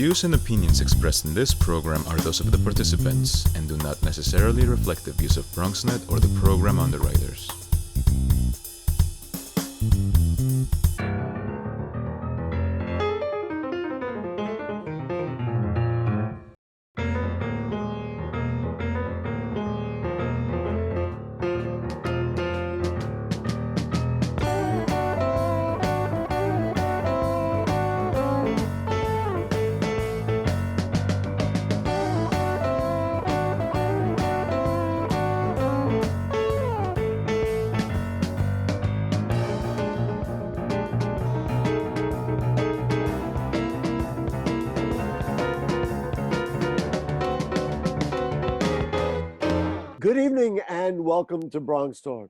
views and opinions expressed in this program are those of the participants and do not necessarily reflect the views of BronxNet or the program underwriters. Good evening and welcome to BronxTalk.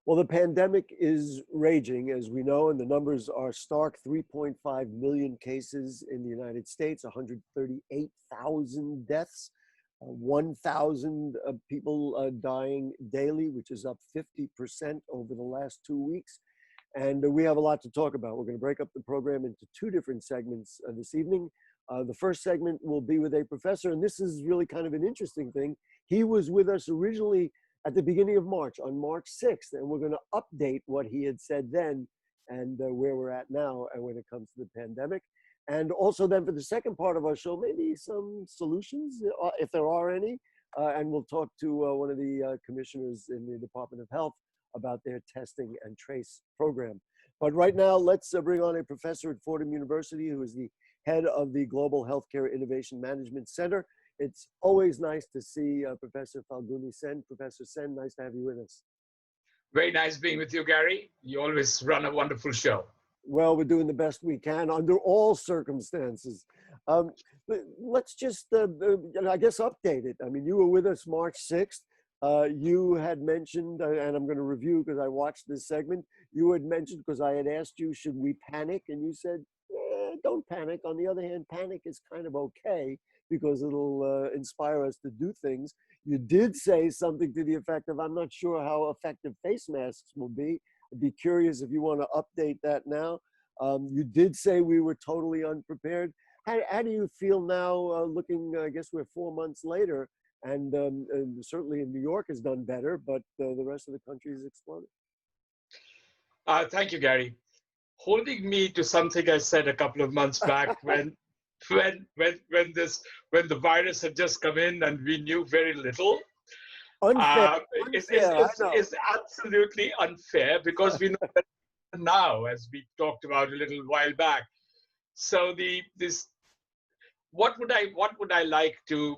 Well, the pandemic is raging, as we know, and the numbers are stark. 3.5 million cases in the United States, 138,000 deaths, 1,000 people dying daily, which is up 50% over the last 2 weeks. And we have a lot to talk about. We're going to break up the program into two different segments this evening. The first segment will be with a professor, and this is really kind of an interesting thing. He was with us originally at the beginning of March, on March 6th, and we're going to update what he had said then and where we're at now and when it comes to the pandemic. And also then for the second part of our show, maybe some solutions, if there are any, and we'll talk to one of the commissioners in the Department of Health about their testing and trace program. But right now, let's bring on a professor at Fordham University who is the head of the Global Healthcare Innovation Management Center. It's always nice to see Professor Falguni Sen. Professor Sen, nice to have you with us. Very nice being with you, Gary. You always run a wonderful show. Well, we're doing the best we can under all circumstances. Let's just, I guess, update it. I mean, you were with us March 6th. You had mentioned, and I'm going to review because I watched this segment, you had mentioned, because I had asked you, should we panic? And you said, don't panic. On the other hand, panic is kind of okay because it'll inspire us to do things. You did say something to the effect of, I'm not sure how effective face masks will be. I'd be curious if you want to update that now. You did say we were totally unprepared. How do you feel now looking, I guess we're 4 months later, and certainly in New York has done better, but the rest of the country has exploded? Thank you, Gary. Holding me to something I said a couple of months back when the virus had just come in and we knew very little. Unfair. It's absolutely unfair because we know that now, as we talked about a little while back. So what would I like to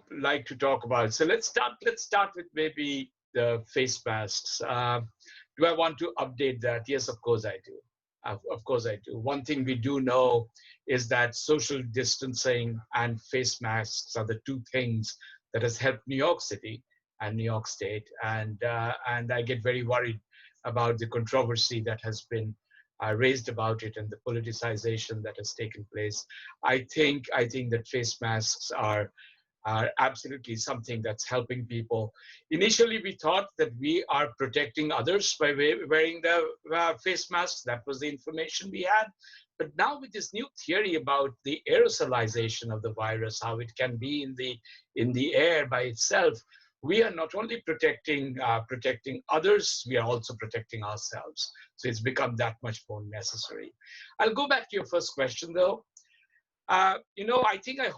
talk about? So let's start with maybe the face masks. Do I want to update that? Yes, of course I do. Of course I do. One thing we do know is that social distancing and face masks are the two things that has helped New York City and New York State. And I get very worried about the controversy that has been raised about it and the politicization that has taken place. I think that face masks are absolutely something that's helping people. Initially, we thought that we are protecting others by wearing the face masks. That was the information we had. But now with this new theory about the aerosolization of the virus, how it can be in the air by itself, we are not only protecting others, we are also protecting ourselves. So it's become that much more necessary. I'll go back to your first question, though. I think I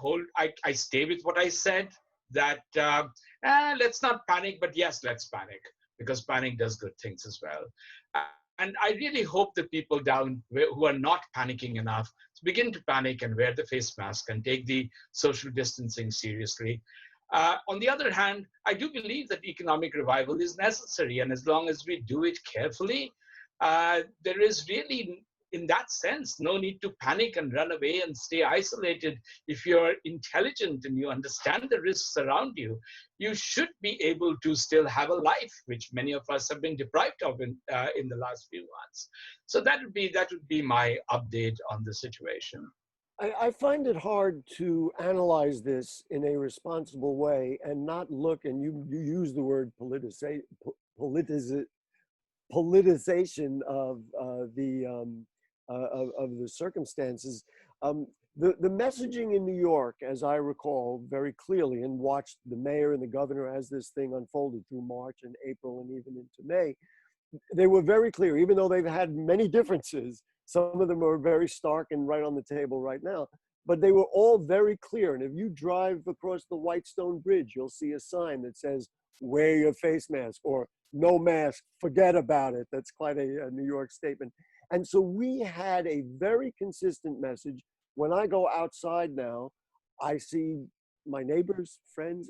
stay with what I said, that let's not panic, but yes, let's panic, because panic does good things as well. And I really hope that people who are not panicking enough begin to panic and wear the face mask and take the social distancing seriously. On the other hand, I do believe that economic revival is necessary. And as long as we do it carefully, there is really, in that sense, no need to panic and run away and stay isolated. If you're intelligent and you understand the risks around you, you should be able to still have a life, which many of us have been deprived of in the last few months. So that would be my update on the situation. I find it hard to analyze this in a responsible way and not look, and you use the word politicization of the circumstances. The messaging in New York, as I recall very clearly, and watched the mayor and the governor as this thing unfolded through March and April and even into May, they were very clear, even though they've had many differences. Some of them are very stark and right on the table right now, but they were all very clear. And if you drive across the Whitestone Bridge, you'll see a sign that says, wear your face mask, or no mask, forget about it. That's quite a New York statement. And so we had a very consistent message. When I go outside now, I see my neighbors, friends,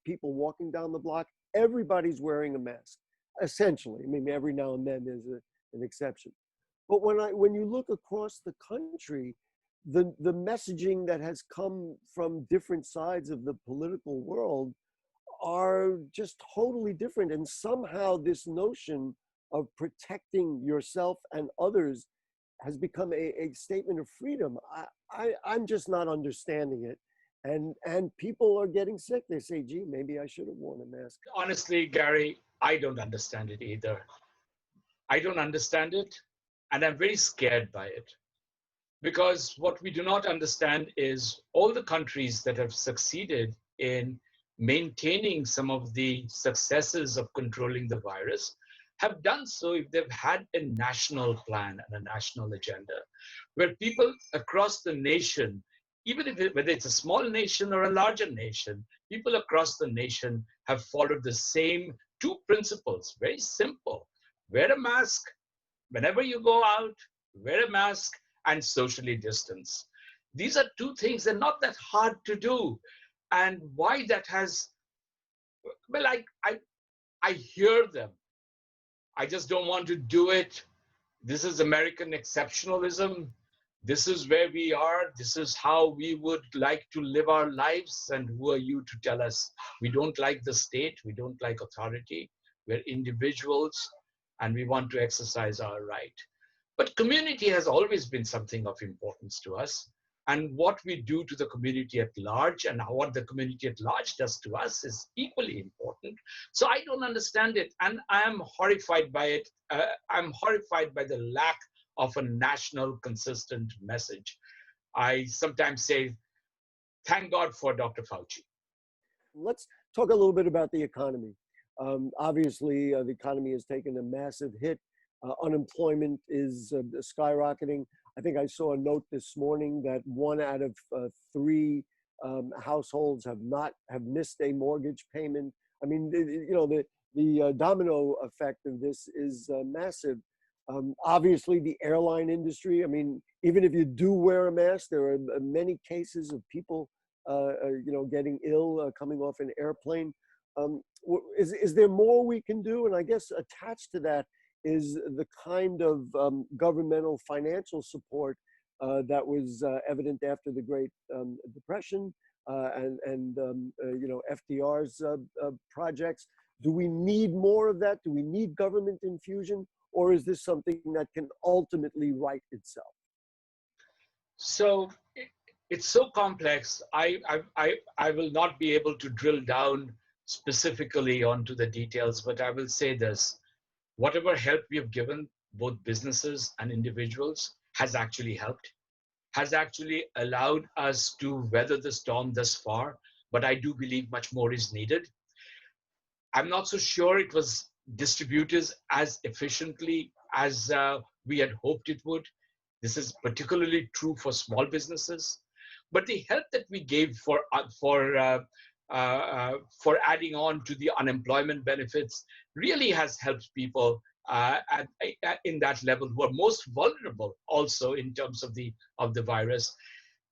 people walking down the block, everybody's wearing a mask, essentially. I mean, every now and then there's an exception. But when you look across the country, the messaging that has come from different sides of the political world are just totally different. And somehow this notion of protecting yourself and others has become a statement of freedom. I'm just not understanding it. And people are getting sick. They say, gee, maybe I should have worn a mask. Honestly, Gary, I don't understand it either. I don't understand it, and I'm very scared by it. Because what we do not understand is all the countries that have succeeded in maintaining some of the successes of controlling the virus have done so if they've had a national plan and a national agenda, where people across the nation, even whether it's a small nation or a larger nation, people across the nation have followed the same two principles, very simple. Wear a mask whenever you go out, wear a mask, and socially distance. These are two things that are not that hard to do. And why that has, well, I hear them. I just don't want to do it. This is American exceptionalism. This is where we are. This is how we would like to live our lives. And who are you to tell us we don't like the state, we don't like authority, we're individuals, and we want to exercise our right. But community has always been something of importance to us. And what we do to the community at large and what the community at large does to us is equally important. So I don't understand it. And I am horrified by it. I'm horrified by the lack of a national consistent message. I sometimes say, thank God for Dr. Fauci. Let's talk a little bit about the economy. Obviously, the economy has taken a massive hit. Unemployment is skyrocketing. I think I saw a note this morning that 1 out of 3 households have missed a mortgage payment. I mean, the domino effect of this is massive. Obviously, the airline industry. I mean, even if you do wear a mask, there are many cases of people, getting ill coming off an airplane. Is there more we can do? And I guess attached to that is the kind of governmental financial support that was evident after the Great Depression and FDR's projects. Do we need more of that? Do we need government infusion? Or is this something that can ultimately right itself? So it's so complex. I will not be able to drill down specifically onto the details, but I will say this. Whatever help we have given both businesses and individuals has actually helped, has actually allowed us to weather the storm thus far, but I do believe much more is needed. I'm not so sure it was distributed as efficiently as we had hoped it would. This is particularly true for small businesses, but the help that we gave for adding on to the unemployment benefits really has helped people in that level who are most vulnerable also in terms of the virus.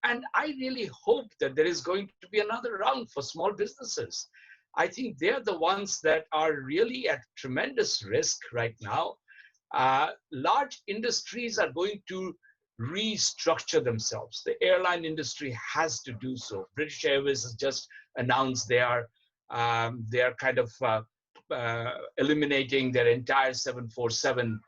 And I really hope that there is going to be another round for small businesses. I think they're the ones that are really at tremendous risk right now. Large industries are going to restructure themselves. The airline industry has to do so. British Airways has just announced they are kind of eliminating their entire 747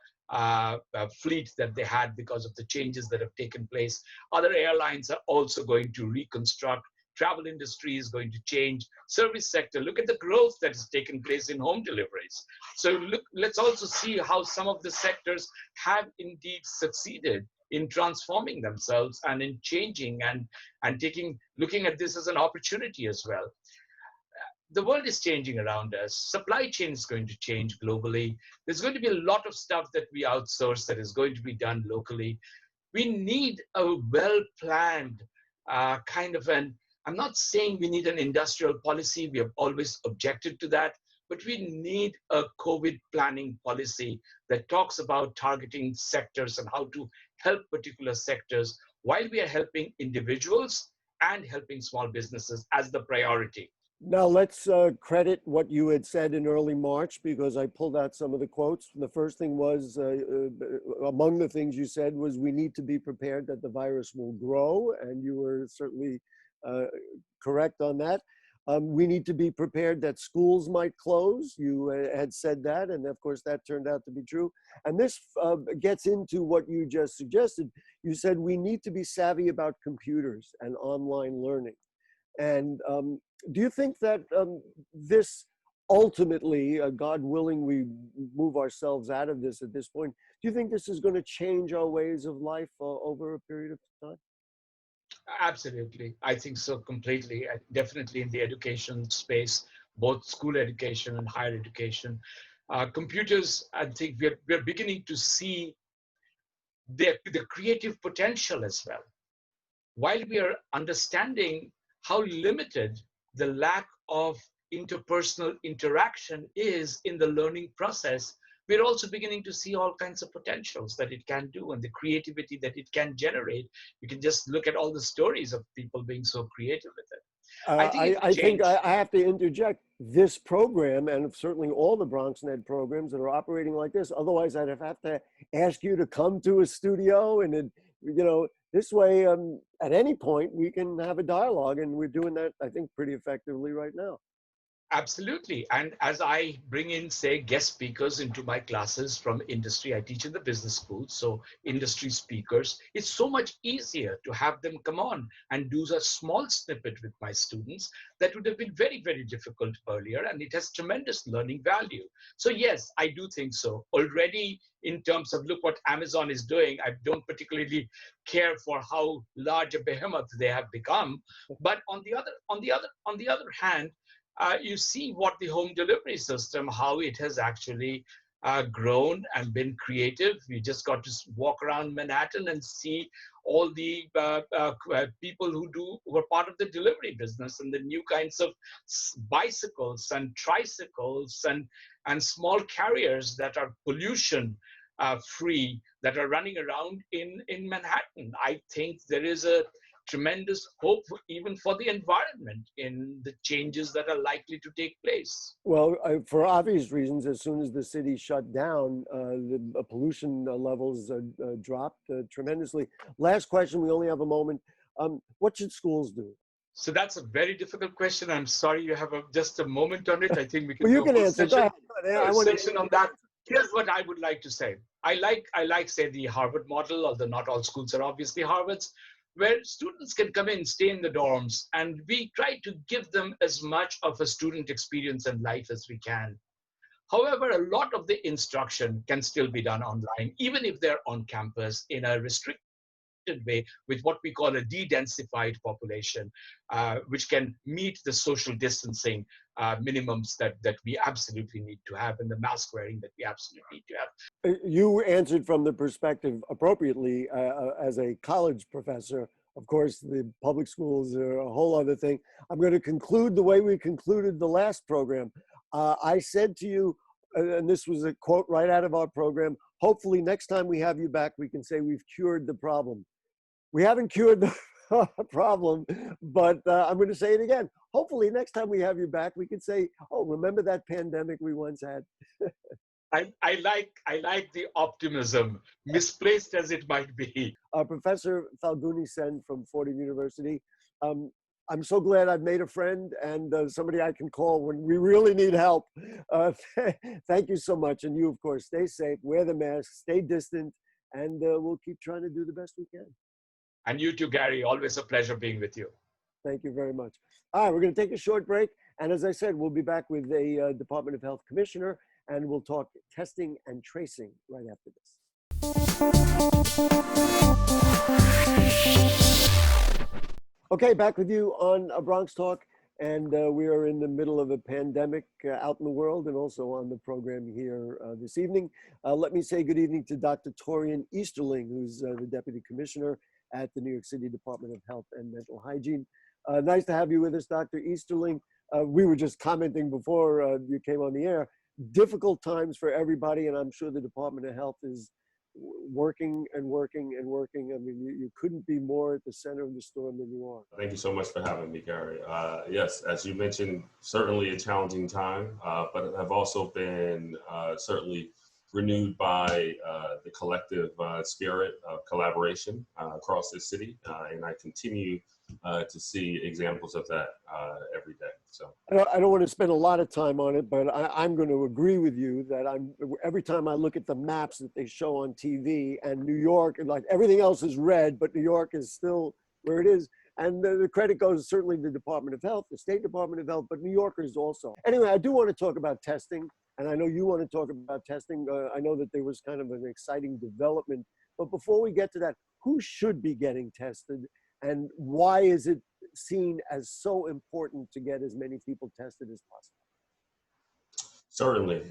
fleet that they had because of the changes that have taken place. Other airlines are also going to reconstruct. Travel industry is going to change. Service sector, look at the growth that has taken place in home deliveries. So let's also see how some of the sectors have indeed succeeded in transforming themselves and in changing and looking at this as an opportunity as well. The world is changing around us. Supply chain is going to change globally. There's going to be a lot of stuff that we outsource that is going to be done locally. We need a well-planned kind of I'm not saying we need an industrial policy. We have always objected to that, but we need a COVID planning policy that talks about targeting sectors and how to help particular sectors while we are helping individuals and helping small businesses as the priority. Now let's credit what you had said in early March, because I pulled out some of the quotes. The first thing was, among the things you said was, we need to be prepared that the virus will grow, and you were certainly correct on that. We need to be prepared that schools might close. You had said that, and of course that turned out to be true. And this gets into what you just suggested. You said we need to be savvy about computers and online learning. And do you think that this ultimately, God willing, we move ourselves out of this at this point, do you think this is going to change our ways of life over a period of time? Absolutely. I think so completely. Definitely in the education space, both school education and higher education. Computers, I think we're beginning to see the creative potential as well. While we are understanding how limited the lack of interpersonal interaction is in the learning process, we're also beginning to see all kinds of potentials that it can do and the creativity that it can generate. You can just look at all the stories of people being so creative with it. I think I have to interject this program, and certainly all the BronxNet programs that are operating like this. Otherwise, I'd have to ask you to come to a studio, and it, this way, at any point, we can have a dialogue, and we're doing that, I think, pretty effectively right now. Absolutely. And as I bring in, say, guest speakers into my classes from industry, I teach in the business school, so industry speakers, it's so much easier to have them come on and do a small snippet with my students that would have been very, very difficult earlier, and it has tremendous learning value. So yes, I do think so. Already, in terms of look what Amazon is doing, I don't particularly care for how large a behemoth they have become. But on the other hand, you see what the home delivery system, how it has actually grown and been creative. We just got to walk around Manhattan and see all the people who are part of the delivery business, and the new kinds of bicycles and tricycles and small carriers that are pollution free, that are running around in Manhattan. I think there is a tremendous hope even for the environment in the changes that are likely to take place. Well, for obvious reasons, as soon as the city shut down, the pollution levels dropped tremendously. Last question, we only have a moment. What should schools do? So that's a very difficult question. I'm sorry you have just a moment on it. I think we can well, you can answer. Go ahead. Session on that. Here's what I would like to say. I like say the Harvard model, although not all schools are obviously Harvard's, where students can come in, stay in the dorms, and we try to give them as much of a student experience and life as we can. However, a lot of the instruction can still be done online, even if they're on campus in a restricted way with what we call a de-densified population, which can meet the social distancing minimums that we absolutely need to have, and the mask wearing that we absolutely need to have. You answered from the perspective appropriately as a college professor. Of course, the public schools are a whole other thing. I'm going to conclude the way we concluded the last program. I said to you, and this was a quote right out of our program, hopefully next time we have you back, we can say we've cured the problem. We haven't cured the problem, but I'm going to say it again. Hopefully next time we have you back, we can say, oh, remember that pandemic we once had? I like the optimism, misplaced as it might be. Professor Falguni Sen from Fordham University. I'm so glad I've made a friend and somebody I can call when we really need help. Thank you so much. And you, of course, stay safe, wear the mask, stay distant, and we'll keep trying to do the best we can. And you too, Gary. Always a pleasure being with you. Thank you very much. All right, we're going to take a short break. And as I said, we'll be back with a Department of Health commissioner, and we'll talk testing and tracing right after this. Okay, back with you on Bronx Talk, and we are in the middle of a pandemic out in the world and also on the program here this evening. Let me say good evening to Dr. Torian Easterling, who's the Deputy Commissioner at the New York City Department of Health and Mental Hygiene. Nice to have you with us, Dr. Easterling. We were just commenting before you came on the air, difficult times for everybody, and I'm sure the Department of Health is working and working and working. I mean, you couldn't be more at the center of the storm than you are. Thank you so much for having me, Gary. Yes, as you mentioned, certainly a challenging time, but have also been certainly renewed by the collective spirit of collaboration across the city. And I continue to see examples of that every day. So I don't want to spend a lot of time on it, but I'm going to agree with you that every time I look at the maps that they show on TV and New York, and like everything else is red, but New York is still where it is. And the credit goes certainly to the Department of Health, the State Department of Health, but New Yorkers also. Anyway, I do want to talk about testing, and I know you want to talk about testing. I know that there was kind of an exciting development, but before we get to that, who should be getting tested, and why is it seen as so important to get as many people tested as possible? certainly.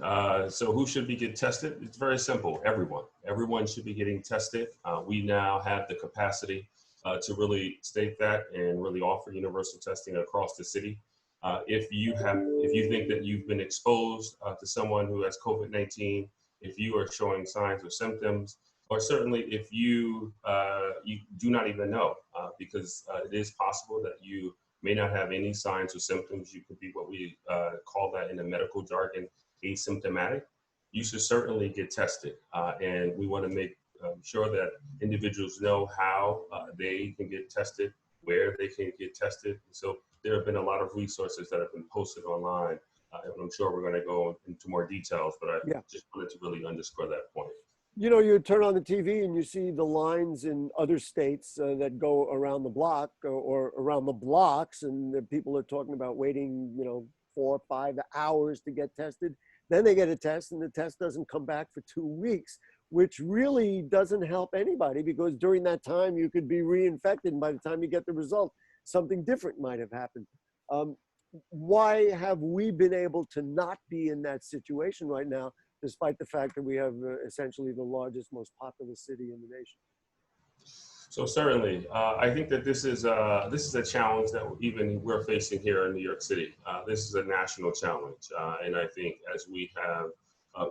So who should be getting tested? It's very simple. Everyone. Everyone should be getting tested. We now have the capacity to really state that and really offer universal testing across the city. If you think that you've been exposed to someone who has COVID-19, if you are showing signs or symptoms, or certainly if you do not even know, because it is possible that you may not have any signs or symptoms. You could be what we call that in the medical jargon, asymptomatic. You should certainly get tested. And we want to make sure that individuals know how they can get tested, where they can get tested. So there have been a lot of resources that have been posted online. And I'm sure we're going to go into more details, but I just wanted to really underscore that point. You know, you turn on the TV and you see the lines in other states that go around the block or around the blocks, and the people are talking about waiting, 4 or 5 hours to get tested. Then they get a test and the test doesn't come back for 2 weeks, which really doesn't help anybody, because during that time you could be reinfected, and by the time you get the result, something different might have happened. Why have we been able to not be in that situation right now, despite the fact that we have essentially the largest, most populous city in the nation? So certainly, I think that this is a challenge that even we're facing here in New York City. This is a national challenge, and I think as we have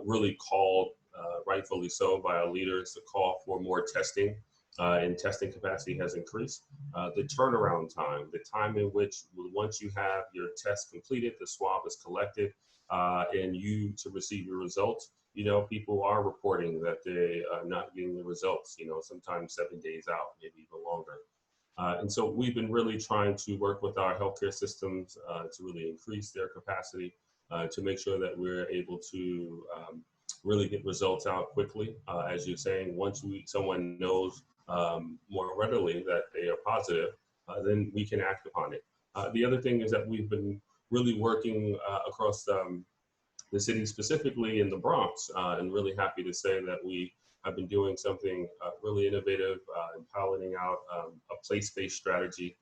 really called, rightfully so, by our leaders to call for more testing, and testing capacity has increased. The turnaround time, the time in which once you have your test completed, the swab is collected, and you to receive your results, people are reporting that they are not getting the results, sometimes 7 days out, maybe even longer. And so we've been really trying to work with our healthcare systems to really increase their capacity, to make sure that we're able to really get results out quickly. As you're saying, once someone knows more readily that they are positive, then we can act upon it. The other thing is that we've been really working across the city, specifically in the Bronx, and really happy to say that we have been doing something really innovative in piloting out a place-based strategy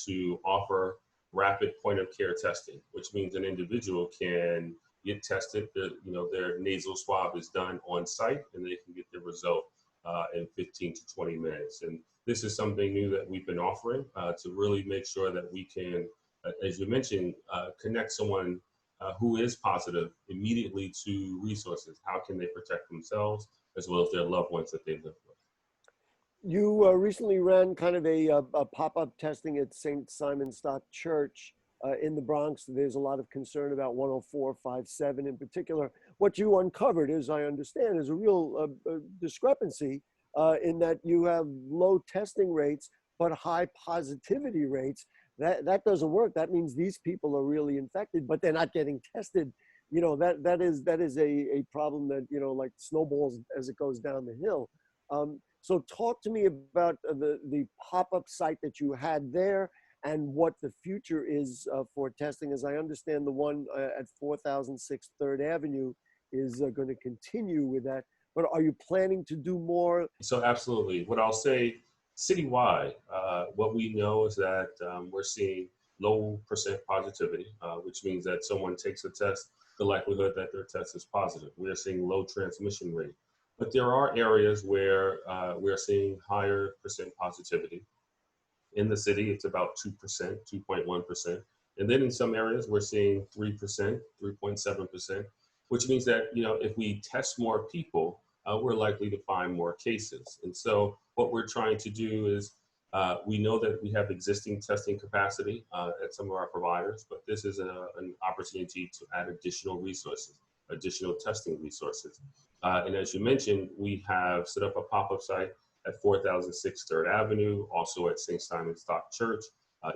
to offer rapid point-of-care testing, which means an individual can get tested. Their nasal swab is done on site, and they can get their result in 15 to 20 minutes. And this is something new that we've been offering to really make sure that we can, as you mentioned, connect someone who is positive immediately to resources. How can they protect themselves as well as their loved ones that they live with? You recently ran kind of a pop-up testing at St. Simon's Stock Church in the Bronx. There's a lot of concern about 10457 in particular. What you uncovered, as I understand, is a real discrepancy in that you have low testing rates but high positivity rates. That doesn't work. That means these people are really infected, but they're not getting tested. That is a problem that, like snowballs as it goes down the hill. So talk to me about the pop-up site that you had there and what the future is for testing. As I understand, the one at 4006 3rd Avenue is going to continue with that. but are you planning to do more? So absolutely. What I'll say citywide, what we know is that we're seeing low percent positivity, which means that someone takes a test, the likelihood that their test is positive. We are seeing low transmission rate. But there are areas where we're seeing higher percent positivity. In the city, it's about 2%, 2.1%. And then in some areas, we're seeing 3%, 3.7%, which means that, if we test more people, we're likely to find more cases. And so what we're trying to do is, we know that we have existing testing capacity at some of our providers, but this is an opportunity to add additional resources, additional testing resources. And as you mentioned, we have set up a pop-up site at 4006 3rd Avenue, also at St. Simon's Stock Church,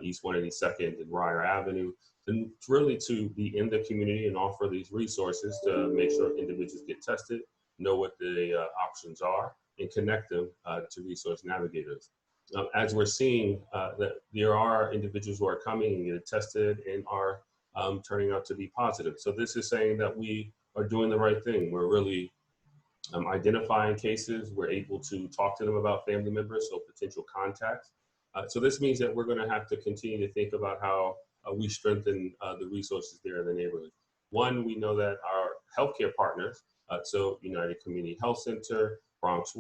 East 182nd and Ryer Avenue, and really to be in the community and offer these resources to make sure individuals get tested, know what the options are, and connect them to resource navigators. As we're seeing that there are individuals who are coming and get tested and are turning out to be positive. So this is saying that we are doing the right thing. We're really identifying cases. We're able to talk to them about family members, so potential contacts. So this means that we're going to have to continue to think about how we strengthen the resources there in the neighborhood. One, we know that our healthcare partners, so United Community Health Center, Bronx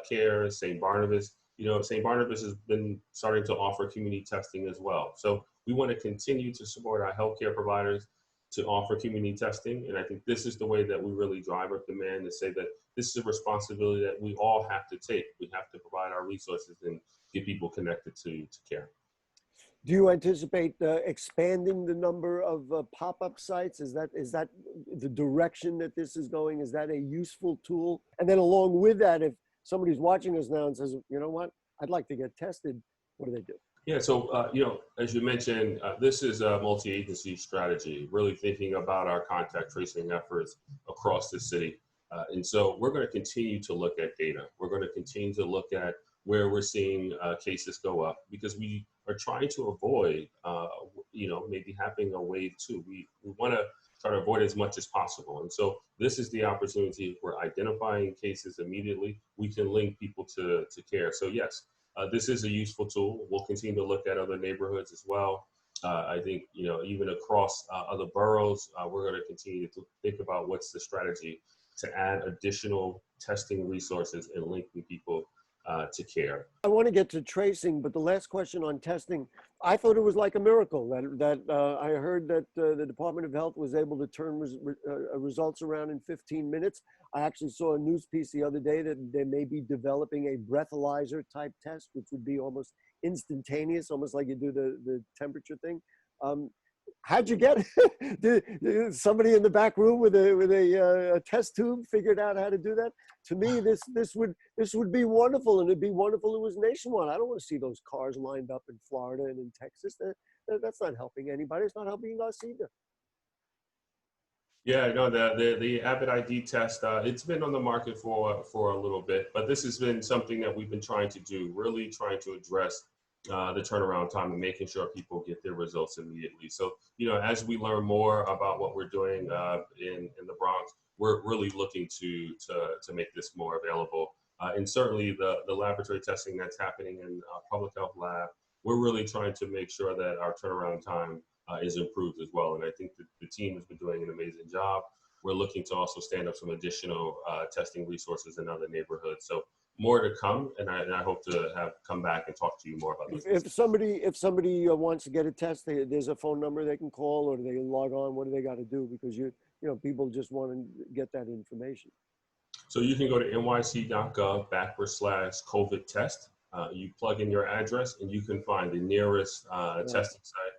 Care, St. Barnabas, St. Barnabas has been starting to offer community testing as well. So we want to continue to support our healthcare providers to offer community testing. And I think this is the way that we really drive up demand, to say that this is a responsibility that we all have to take. We have to provide our resources and get people connected to care. Do you anticipate expanding the number of pop-up sites? Is that the direction that this is going? Is that a useful tool? And then along with that, if somebody's watching us now and says, you know what, I'd like to get tested, what do they do? Yeah, so, as you mentioned, this is a multi-agency strategy, really thinking about our contact tracing efforts across the city. And so we're going to continue to look at data. We're going to continue to look at where we're seeing cases go up, because we are trying to avoid, maybe having a wave two. We want to try to avoid as much as possible. And so this is the opportunity. If we're identifying cases immediately, we can link people to care. So yes, this is a useful tool. We'll continue to look at other neighborhoods as well. I think, even across other boroughs, we're going to continue to think about what's the strategy to add additional testing resources and linking people to care. I want to get to tracing, but the last question on testing, I thought it was like a miracle that I heard that the Department of Health was able to turn results around in 15 minutes. I actually saw a news piece the other day that they may be developing a breathalyzer type test, which would be almost instantaneous, almost like you do the temperature thing. How'd you get it? Did somebody in the back room with a test tube figured out how to do that? To me, this would be wonderful, and it'd be wonderful if it was nationwide. I don't want to see those cars lined up in Florida and in Texas. That's not helping anybody. It's not helping us either. Yeah, no, the Avid ID test, it's been on the market for a little bit, but this has been something that we've been trying to do, really trying to address the turnaround time and making sure people get their results immediately. So, as we learn more about what we're doing in the Bronx, we're really looking to make this more available. And certainly the laboratory testing that's happening in public health lab, we're really trying to make sure that our turnaround time is improved as well. And I think that the team has been doing an amazing job. We're looking to also stand up some additional testing resources in other neighborhoods. So more to come, and I hope to have come back and talk to you more about this. If somebody wants to get a test, there's a phone number they can call, or they log on. What do they got to do? Because people just want to get that information. So you can go to nyc.gov/COVID test. You plug in your address, and you can find the nearest testing site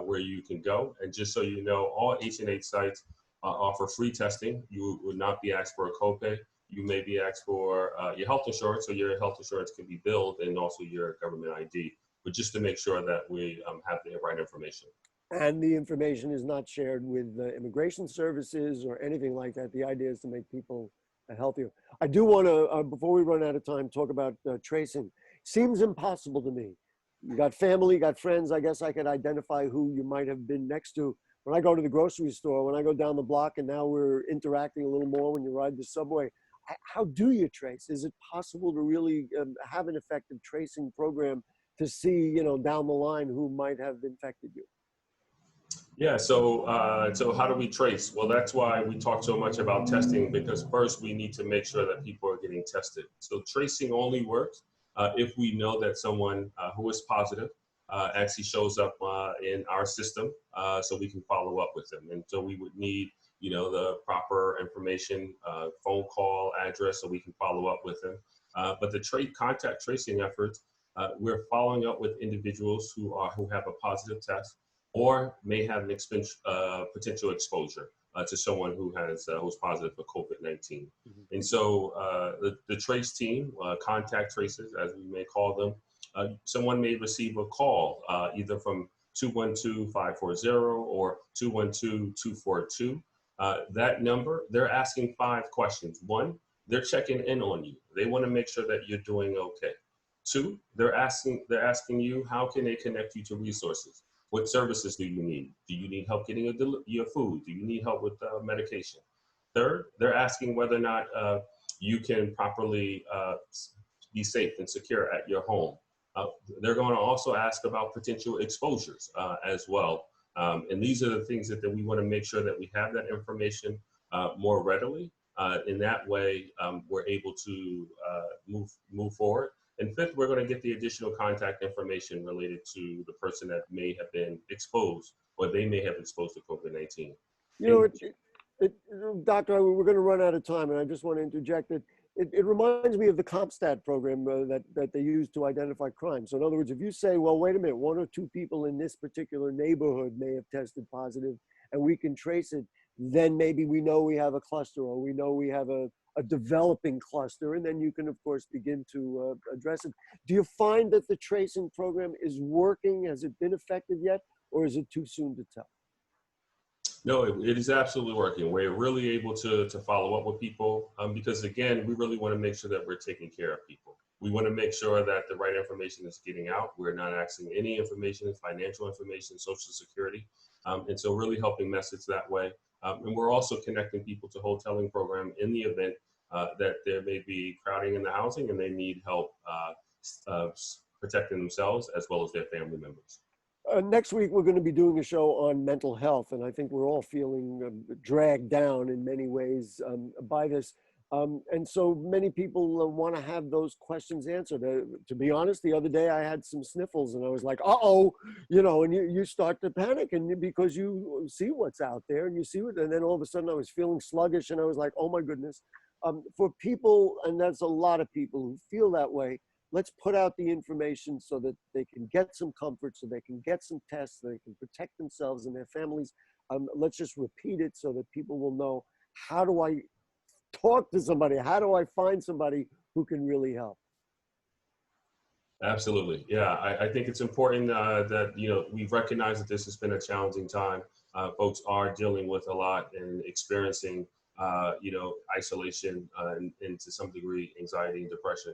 where you can go. And just so you know, all H&H sites offer free testing. You would not be asked for a copay. You may be asked for your health insurance, so your health insurance can be billed, and also your government ID, but just to make sure that we have the right information. And the information is not shared with immigration services or anything like that. The idea is to make people healthier. I do want to, before we run out of time, talk about tracing. Seems impossible to me. You got family, you got friends. I guess I could identify who you might have been next to. When I go to the grocery store, when I go down the block, and now we're interacting a little more when you ride the subway, how do you trace? Is it possible to really have an effective tracing program to see, down the line who might have infected you? Yeah, so how do we trace? Well, that's why we talk so much about testing, because first we need to make sure that people are getting tested. So tracing only works if we know that someone who is positive actually shows up in our system, so we can follow up with them. And so we would need, the proper information, phone call, address, so we can follow up with them. But the contact tracing efforts, we're following up with individuals who have a positive test, or may have an potential exposure to someone who's positive for COVID-19. And so the trace team, contact tracers, as we may call them, someone may receive a call either from 212-540 or 212-242. That number, they're asking 5 questions. 1, they're checking in on you. They want to make sure that you're doing okay. 2, they're asking you, how can they connect you to resources? What services do you need? Do you need help getting your food? Do you need help with medication? 3rd, they're asking whether or not you can properly be safe and secure at your home. They're going to also ask about potential exposures as well. And these are the things that we want to make sure that we have that information more readily. In that way, we're able to move forward. And 5th, we're going to get the additional contact information related to the person that may have been exposed, or they may have exposed to COVID-19. Doctor, we're going to run out of time, and I just want to interject that it reminds me of the CompStat program that they use to identify crime. So in other words, if you say, well, wait a minute, 1 or 2 people in this particular neighborhood may have tested positive, and we can trace it, then maybe we know we have a cluster, or we know we have a developing cluster, and then you can, of course, begin to address it. Do you find that the tracing program is working? Has it been effective yet, or is it too soon to tell? No, it is absolutely working. We're really able to follow up with people because, again, we really want to make sure that we're taking care of people. We want to make sure that the right information is getting out. We're not asking any information, financial information, Social Security. And so really helping message that way. And we're also connecting people to hoteling program in the event that there may be crowding in the housing and they need help protecting themselves as well as their family members. Next week, we're going to be doing a show on mental health, and I think we're all feeling dragged down in many ways by this. And so many people want to have those questions answered. To be honest, the other day I had some sniffles and I was like, uh-oh, and you start to panic, and because you see what's out there and you see what, and then all of a sudden I was feeling sluggish and I was like, oh my goodness. For people, and that's a lot of people who feel that way, let's put out the information so that they can get some comfort, so they can get some tests, so they can protect themselves and their families. Let's just repeat it so that people will know, how do I talk to somebody? How do I find somebody who can really help? Absolutely. Yeah, I think it's important that, we've recognized that this has been a challenging time. Folks are dealing with a lot and experiencing, isolation and to some degree, anxiety and depression.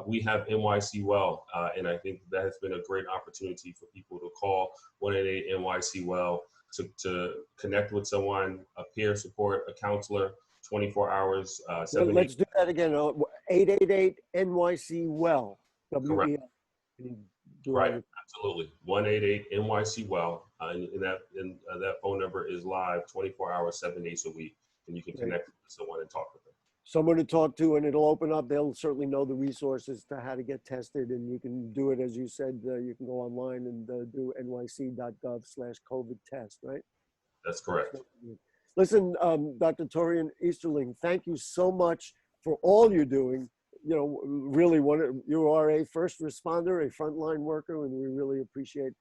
We have NYC Well, and I think that has been a great opportunity for people to call 188 NYC Well to connect with someone, a peer support, a counselor, 24 hours, 7 days. Let's do that again. 888 NYC Well. Correct. Right, absolutely. 188 NYC Well, and that phone number is live 24 hours, 7 days a week, and you can connect with someone and talk with them. Someone to talk to, and it'll open up. They'll certainly know the resources to how to get tested, and you can do it, as you said, you can go online and do nyc.gov/COVID test, right? That's correct. Listen, Dr. Torian Easterling, thank you so much for all you're doing. Really, you are a first responder, a frontline worker, and we really appreciate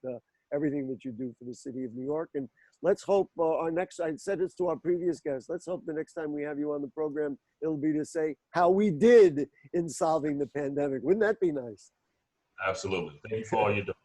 everything that you do for the city of New York. And let's hope I said this to our previous guest, let's hope the next time we have you on the program, it'll be to say how we did in solving the pandemic. Wouldn't that be nice? Absolutely. Thank you for all you're doing.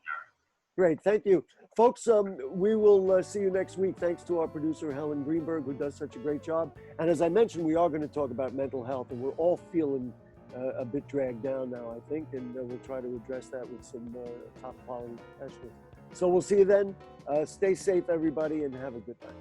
Great, thank you. Folks, we will see you next week. Thanks to our producer, Helen Greenberg, who does such a great job. And as I mentioned, we are going to talk about mental health, and we're all feeling a bit dragged down now, I think, and we'll try to address that with some top quality professionals. So we'll see you then. Stay safe, everybody, and have a good night.